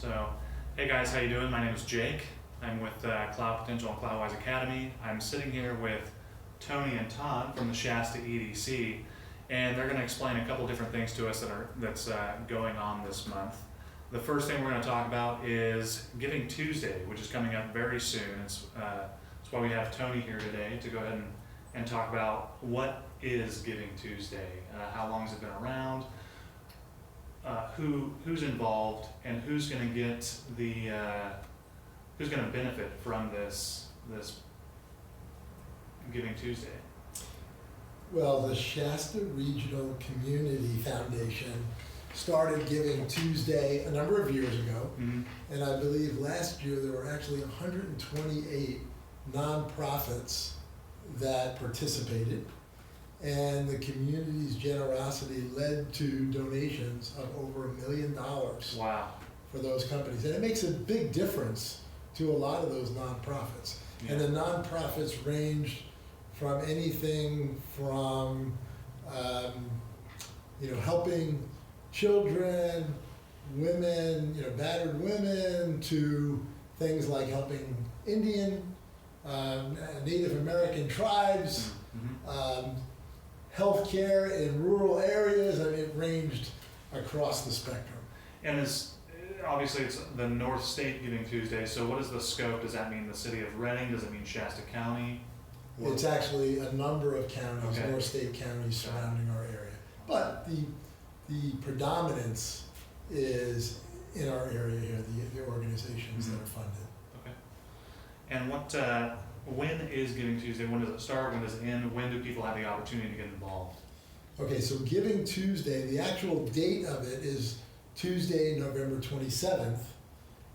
So, hey guys, how you doing? My name is Jake. I'm with Cloud Potential and CloudWise Academy. I'm sitting here with Tony and Todd from the Shasta EDC, and they're going to explain a couple different things to us that's going on this month. The first thing we're going to talk about is Giving Tuesday, which is coming up very soon. That's why we have Tony here today to go ahead and talk about what is Giving Tuesday, how long has it been around, who's involved, and who's going to get who's going to benefit from this Giving Tuesday. Well, the Shasta Regional Community Foundation started Giving Tuesday a number of years ago, and I believe last year there were actually 128 nonprofits that participated, and the community's generosity led to donations of over $1 million. Wow. For those companies, and it makes a big difference to a lot of those nonprofits. Yeah. And the nonprofits ranged from anything from helping children, women, battered women, to things like helping Indian, Native American tribes, healthcare in rural areas. I mean, it ranged across the spectrum. And obviously it's the North State Giving Tuesday, so what is the scope? Does that mean the city of Reading? Does it mean Shasta County? It's actually a number of counties, okay. North State counties surrounding our area. But the predominance is in our area here, the organizations that are funded. Okay. And when is Giving Tuesday? When does it start? When does it end? When do people have the opportunity to get involved? Okay, so Giving Tuesday, the actual date of it is Tuesday, November 27th.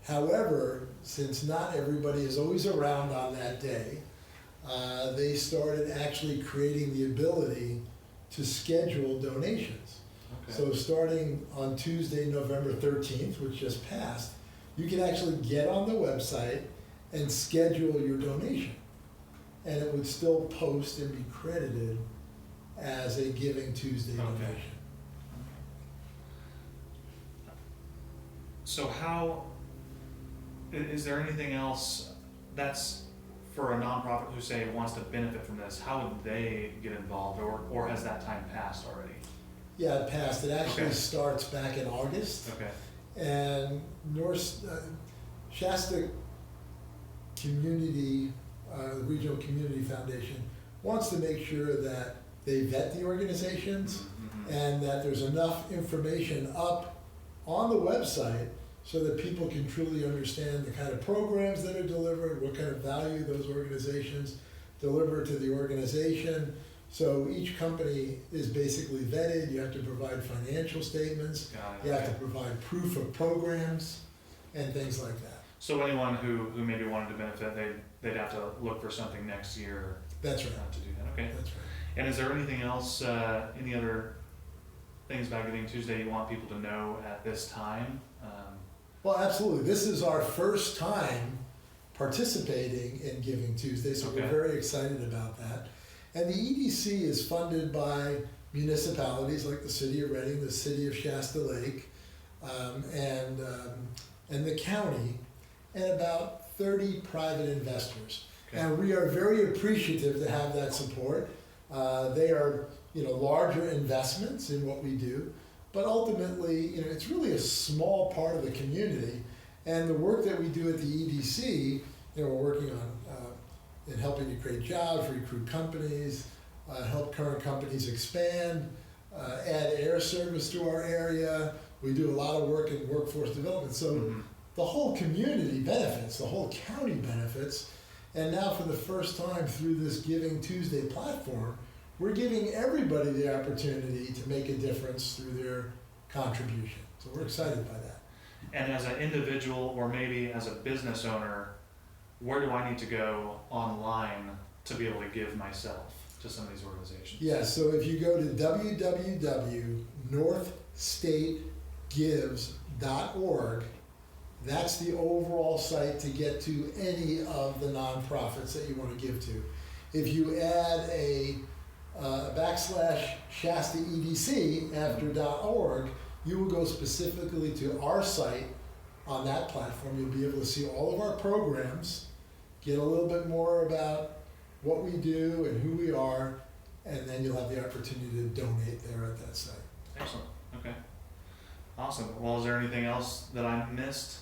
However, since not everybody is always around on that day, they started actually creating the ability to schedule donations. Okay. So starting on Tuesday, November 13th, which just passed, you can actually get on the website and schedule your donation. And it would still post and be credited as a Giving Tuesday donation. So how, is there anything else that's for a nonprofit who say wants to benefit from this? How would they get involved, or has that time passed already? Yeah, it passed. It actually starts back in August. Okay. And Shasta Community, Regional Community Foundation wants to make sure that they vet the organizations and that there's enough information up on the website so that people can truly understand the kind of programs that are delivered, what kind of value those organizations deliver to the organization. So each company is basically vetted. You have to provide financial statements. You have to provide proof of programs and things like that. So anyone who maybe wanted to benefit, they'd have to look for something next year. That's right. To do that. Okay. That's right. And is there anything else, any other things about Giving Tuesday you want people to know at this time? Well, absolutely. This is our first time participating in Giving Tuesday, so we're very excited about that. And the EDC is funded by municipalities like the City of Reading, the City of Shasta Lake, and the county, and about 30 private investors. Okay. And we are very appreciative to have that support. They are, larger investments in what we do, but ultimately, it's really a small part of the community. And the work that we do at the EDC, we're working on in helping to create jobs, recruit companies, help current companies expand, add air service to our area. We do a lot of work in workforce development. So the whole community benefits, the whole county benefits. And now for the first time through this Giving Tuesday platform, we're giving everybody the opportunity to make a difference through their contribution. So we're excited by that. And as an individual, or maybe as a business owner, where do I need to go online to be able to give myself to some of these organizations? Yeah, so if you go to www.northstategives.org, that's the overall site to get to any of the nonprofits that you want to give to. If you add a /Shasta EDC after .org, you will go specifically to our site on that platform, you'll be able to see all of our programs, get a little bit more about what we do and who we are, and then you'll have the opportunity to donate there at that site. Excellent. Okay. Awesome. Well, is there anything else that I missed?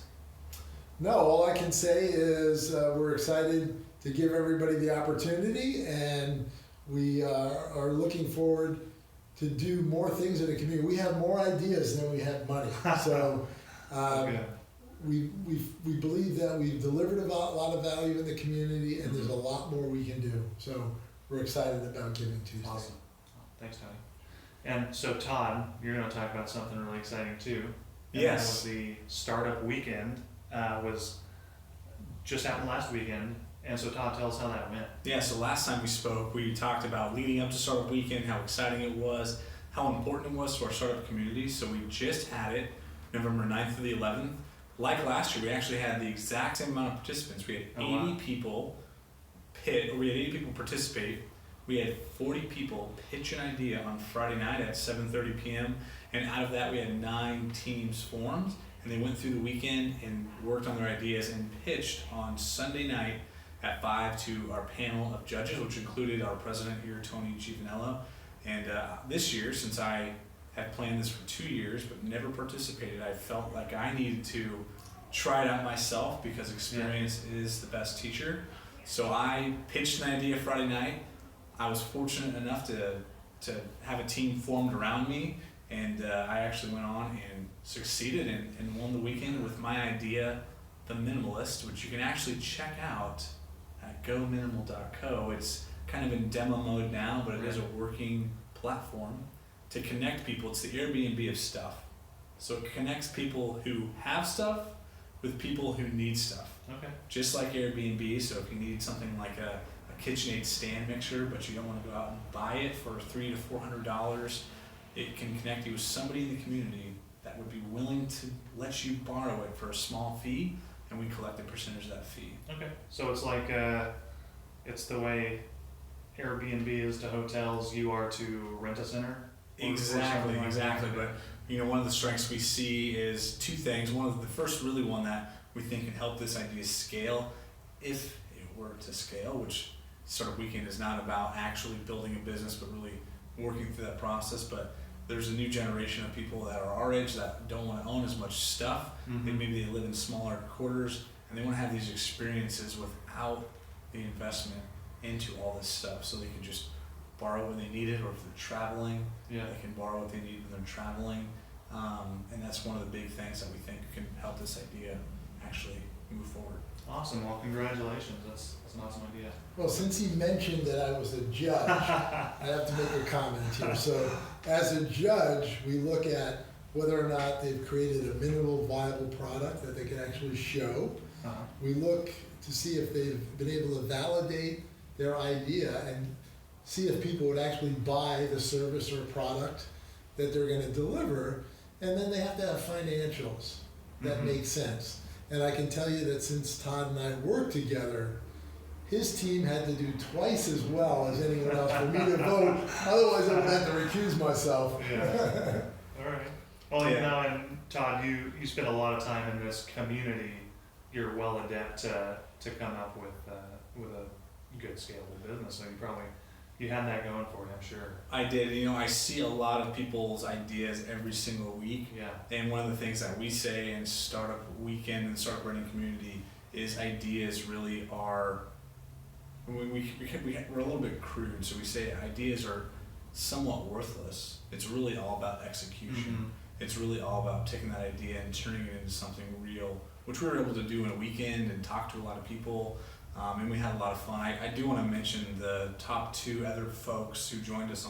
No, all I can say is we're excited to give everybody the opportunity, and we are looking forward to do more things in the community. We have more ideas than we have money. So Okay. we believe that we've delivered a lot of value in the community, and there's a lot more we can do. So we're excited about Giving Tuesday. Awesome. Thanks, Tony. And so, Todd, you're going to talk about something really exciting too. And Yes. That was the startup weekend. Was just happened last weekend. And so, Todd, tell us how that went. Yeah, so last time we spoke, we talked about leading up to Startup Weekend, how exciting it was, how important it was to our startup community. So we just had it November 9th to the 11th. Like last year, we actually had the exact same amount of participants. We had 80 people participate. We had 40 people pitch an idea on Friday night at 7:30 p.m. And out of that, we had 9 teams formed. And they went through the weekend and worked on their ideas and pitched on Sunday night at 5 to our panel of judges, which included our president here, Tony Giovanello. And this year, since I had planned this for 2 years but never participated, I felt like I needed to try it out myself because experience is the best teacher. So I pitched an idea Friday night. I was fortunate enough to have a team formed around me, and I actually went on and succeeded and won the weekend with my idea, The Minimalist, which you can actually check out at gominimal.co. It's kind of in demo mode now, but it is a working platform to connect people. It's the Airbnb of stuff. So it connects people who have stuff with people who need stuff. Okay. Just like Airbnb, so if you need something like a KitchenAid stand mixer, but you don't want to go out and buy it for $300 to $400, it can connect you with somebody in the community that would be willing to let you borrow it for a small fee, and we collect a percentage of that fee. Okay. So it's like it's the way Airbnb is to hotels, you are to rent a center. Exactly. Like But one of the strengths we see is 2 things. One of the first really one that we think can help this idea scale, if it were to scale, which Startup Weekend is not about actually building a business, but really working through that process. But there's a new generation of people that are our age that don't want to own as much stuff. Mm-hmm. Maybe they live in smaller quarters, and they want to have these experiences without the investment into all this stuff, so they can just borrow when they need it, or if they're traveling, they can borrow what they need when they're traveling. And that's one of the big things that we think can help this idea actually move forward. Awesome. Well, congratulations. That's an awesome idea. Well, since he mentioned that I was a judge, I have to make a comment here. So as a judge, we look at whether or not they've created a minimal viable product that they can actually show. Uh-huh. We look to see if they've been able to validate their idea and see if people would actually buy the service or product that they're going to deliver. And then they have to have financials that make sense. And I can tell you that since Todd and I worked together, his team had to do twice as well as anyone else for me to vote. Otherwise, I would have to recuse myself. Yeah. All right. Well, and Todd, you spend a lot of time in this community. You're well adept to come up with a good scalable business. So you had that going for you, I'm sure. I did. I see a lot of people's ideas every single week. Yeah. And one of the things that we say in Startup Weekend and Startup Running Community is ideas really are, we're a little bit crude, so we say ideas are somewhat worthless. It's really all about execution. Mm-hmm. It's really all about taking that idea and turning it into something real, which we were able to do in a weekend and talk to a lot of people. And we had a lot of fun. I do want to mention the top 2 other folks who joined us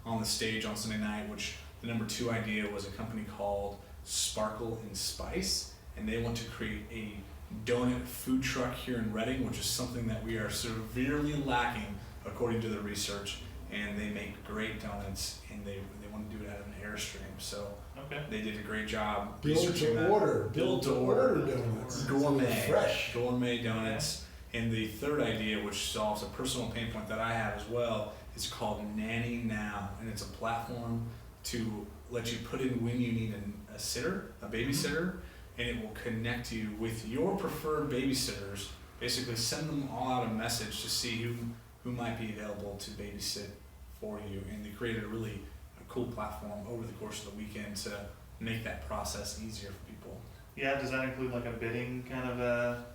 on the stage on Sunday night, which the number 2 idea was a company called Sparkle and Spice, and they want to create a donut food truck here in Reading, which is something that we are severely lacking according to the research. And they make great donuts, and they want to do it out of an Airstream. So they did a great job researching that. Build to order donuts. Gourmet donuts. And the third idea, which solves a personal pain point that I have as well, is called Nanny Now. And it's a platform to let you put in when you need a sitter, a babysitter. and it will connect you with your preferred babysitters. Basically, send them all out a message to see who might be available to babysit for you. And they created a really cool platform over the course of the weekend to make that process easier for people. Yeah, does that include like a bidding kind of a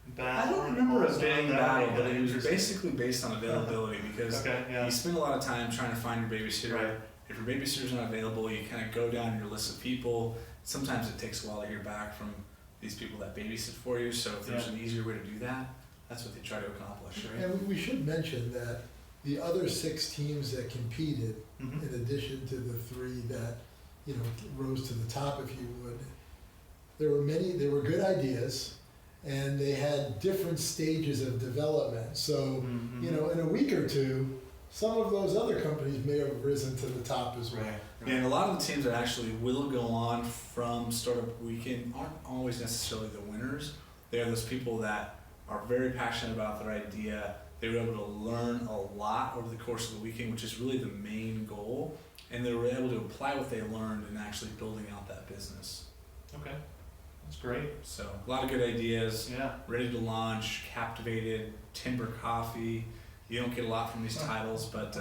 I battle? don't remember a Also, bidding that battle, would be but kinda it was interesting. basically based on availability because Okay, yeah. you spend a lot of time trying to find your babysitter. Right. If your babysitter's not available, you kind of go down your list of people. Sometimes it takes a while to hear back from these people that babysit for you. So if there's an easier way to do that, that's what they try to accomplish, right? And we should mention that the other 6 teams that competed, Mhm. in addition to the 3 that, you know, rose to the top, if you would, there were good ideas, and they had different stages of development. So, Mhm. you know, in a week or two, some of those other companies may have risen to the top as well. Right. Yeah, and a lot of the teams that actually will go on from Startup Weekend aren't always necessarily the winners. They are those people that are very passionate about their idea. They were able to learn a lot over the course of the weekend, which is really the main goal. And they were able to apply what they learned in actually building out that business. Okay, that's great. So a lot of good ideas, Yeah. ready to launch, captivated, Timber Coffee. You don't get a lot from these titles, but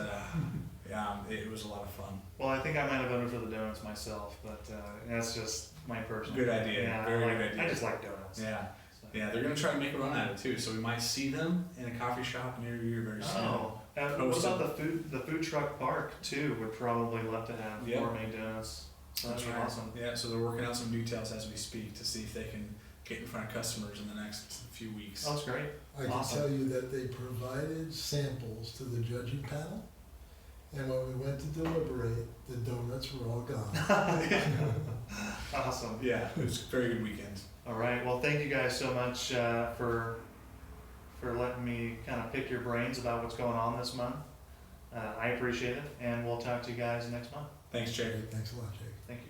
yeah, it was a lot of fun. Well, I think I might have voted for the donuts myself, but that's just my personal. Good idea. Yeah, Very I like, good idea. I just like donuts. Yeah. So. Yeah, they're gonna try to make a run at it too, so we might see them in a coffee shop near you very soon. Oh, what Posted. about the food truck park too? Would probably love to have Yep. gourmet donuts. So that'd be awesome. Yeah, so they're working out some details as we speak to see if they can get in front of customers in the next few weeks. Oh, that's great. I can Awesome. tell you that they provided samples to the judging panel, and when we went to deliberate, the donuts were all gone. Awesome. Yeah, it was a very good weekend. All right. Well, thank you guys so much for letting me kind of pick your brains about what's going on this month. I appreciate it, and we'll talk to you guys next month. Thanks, Jake. Thanks a lot, Jake. Thank you.